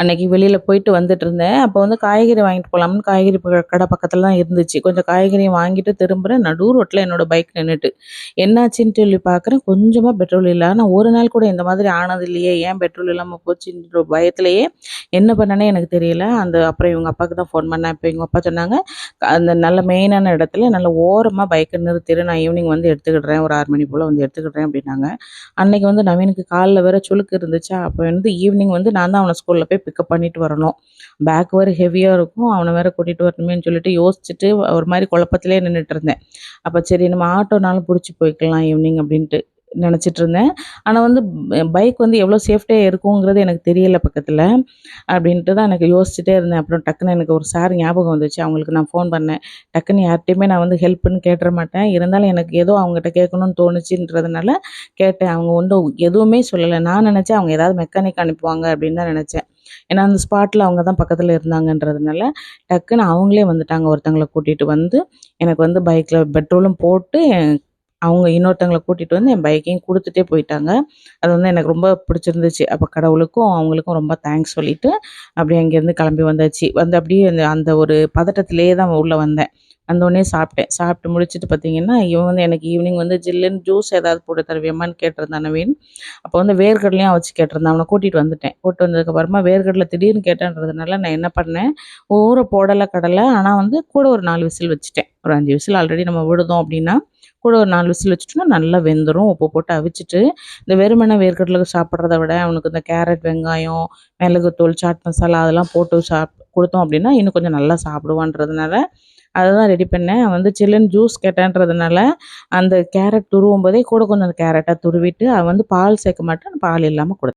அன்னைக்கு வெளியில போயிட்டு வந்துட்டுருந்தேன். அப்போ வந்து காய்கறி வாங்கிட்டு போலாம்ன்னு காய்கறி கடை பக்கத்துல தான் இருந்துச்சு. கொஞ்சம் காய்கறியும் வாங்கிட்டு திரும்புறேன். நடு ரோட்ல என்னோட பைக் நின்னுட்டு. என்னாச்சுன்னு சொல்லி பார்க்குறேன், கொஞ்சமா பெட்ரோல் இல்ல. ஆனா ஒரு நாள் கூட இந்த மாதிரி ஆனது இல்லையே! ஏன் பெட்ரோல் இல்லாம போச்சுன்ற பயத்திலேயே என்ன பண்ணேன்னே எனக்கு தெரியல. அப்புறம் இவங்க அப்பாவுக்கு தான் ஃபோன் பண்ணேன். அப்ப எங்க அப்பா சொன்னாங்க, அந்த நல்ல மெயினான இடத்துல நல்ல ஓரமா பைக்க நிறுத்திரு. நான் ஈவினிங் வந்து எடுத்துக்கிடுறேன். ஒரு 6 மணி போல வந்து எடுத்துக்கிடுறேன் அப்டின்னாங்க. அன்னைக்கு வந்து நவீனுக்கு கால்ல வேற சுளுக்கு இருந்துச்சா, அப்ப வந்து ஈவினிங் வந்து நான் தான் அவன ஸ்கூல்ல போய் பிக்கப் பண்ணிட்டு வரணும். பேக் வேற ஹெவியா இருக்கும். அவன வேற கூட்டிட்டு வரணுமேன்னு சொல்லிட்டு யோசிச்சுட்டு ஒரு மாரி குழப்பத்திலேயே நின்னுட்டு இருந்தேன். அப்ப சரி நம்ம ஆட்டோனாலும் புடிச்சு போய்க்கலாம் ஈவினிங் அப்டின்ட்டு நெனச்சிட்டு இருந்தேன். ஆனா வந்து பைக் வந்து எவ்வளோ சேஃப்டியா இருக்குங்கிறது எனக்கு தெரியல பக்கத்துல. அப்டின்ட்டு தான் எனக்கு யோசிச்சுட்டே இருந்தேன். அப்புறம் டக்குனு எனக்கு ஒரு சார் ஞாபகம் வந்துச்சு. அவங்களுக்கு நான் ஃபோன் பண்ணேன். டக்குன்னு யார்ட்டயுமே நான் வந்து ஹெல்ப்ன்னு கேட்டுற மாட்டேன். இருந்தாலும் எனக்கு ஏதோ அவங்ககிட்ட கேட்கணும்னு தோணுச்சுன்றதுனால கேட்டேன். அவங்க ஒண்ணும் எதுவுமே சொல்லல. நான் நெனச்சேன் அவங்க ஏதாவது மெக்கானிக் அனுப்புவாங்க அப்படின்னு தான் நெனச்சேன். ஏன்னா அந்த ஸ்பாட்ல அவங்க தான் பக்கத்துல இருந்தாங்கன்றதுனால, டக்குன்னு அவங்களே வந்துட்டாங்க. ஒருத்தங்கள கூட்டிட்டு வந்து, எனக்கு வந்து பைக்ல பெட்ரோலும் போட்டு, அவங்க இன்னொருத்தங்கள கூட்டிட்டு வந்து என் பைக்கையும் குடுத்துட்டே போயிட்டாங்க. அது வந்து எனக்கு ரொம்ப பிடிச்சிருந்துச்சு. அப்ப கடவுளுக்கும், அவங்களுக்கும் ரொம்ப தேங்க்ஸ் சொல்லிட்டு, அப்படியே அங்கேருந்து கிளம்பி வந்தாச்சு. வந்து அப்படியே அந்த அந்த ஒரு பதட்டத்திலேயே தான் உள்ள வந்தேன். வந்தோனே சாப்பிட்டேன். சாப்பிட்டு முடிச்சுட்டு பார்த்தீங்கன்னா, இவன் வந்து எனக்கு ஈவினிங் வந்து ஜில்லுன்னு ஜூஸ் ஏதாவது போட்டு தருவியம்மான்னு கேட்டிருந்தான் நவீன். அப்போ வந்து வேர்க்கடலையும் அவிச்சு கேட்டிருந்தான். அவன கூட்டிட்டு வந்துட்டேன். கூட்டிட்டு வந்ததுக்கப்புறமா வேர்க்கடல திடீர்னு கேட்டான்றதுனால நான் என்ன பண்ணேன், ஊற போடல கடல. ஆனா வந்து கூட ஒரு 4 விசில் வச்சுட்டேன். ஒரு 5 விசில் ஆல்ரெடி நம்ம விடுதோம் அப்படின்னா, கூட ஒரு 4 விசில் வச்சுட்டோம்னா நல்லா வெந்துரும். உப்பு போட்டு அவிச்சுட்டு, இந்த வெறுமனே வேர்க்கடல சாப்பிடுறத விட அவனுக்கு இந்த கேரட், வெங்காயம், மிளகுத்தூள், சாட் மசாலா அதெல்லாம் போட்டு குடுத்தோம் அப்படின்னா, இன்னும் கொஞ்சம் நல்லா சாப்பிடுவான்றதுனால அததான் ரெடி பண்ணேன். அவன் வந்து சில்லுன்னு ஜூஸ் கேட்டான்றதுனால, அந்த கேரட் துருவும்போதே கூட கொஞ்சம் அந்த கேரட்ட துருவிட்டு, அவன் வந்து பால் சேர்க்க மாட்டான். பால் இல்லாம குடுத்தேன்.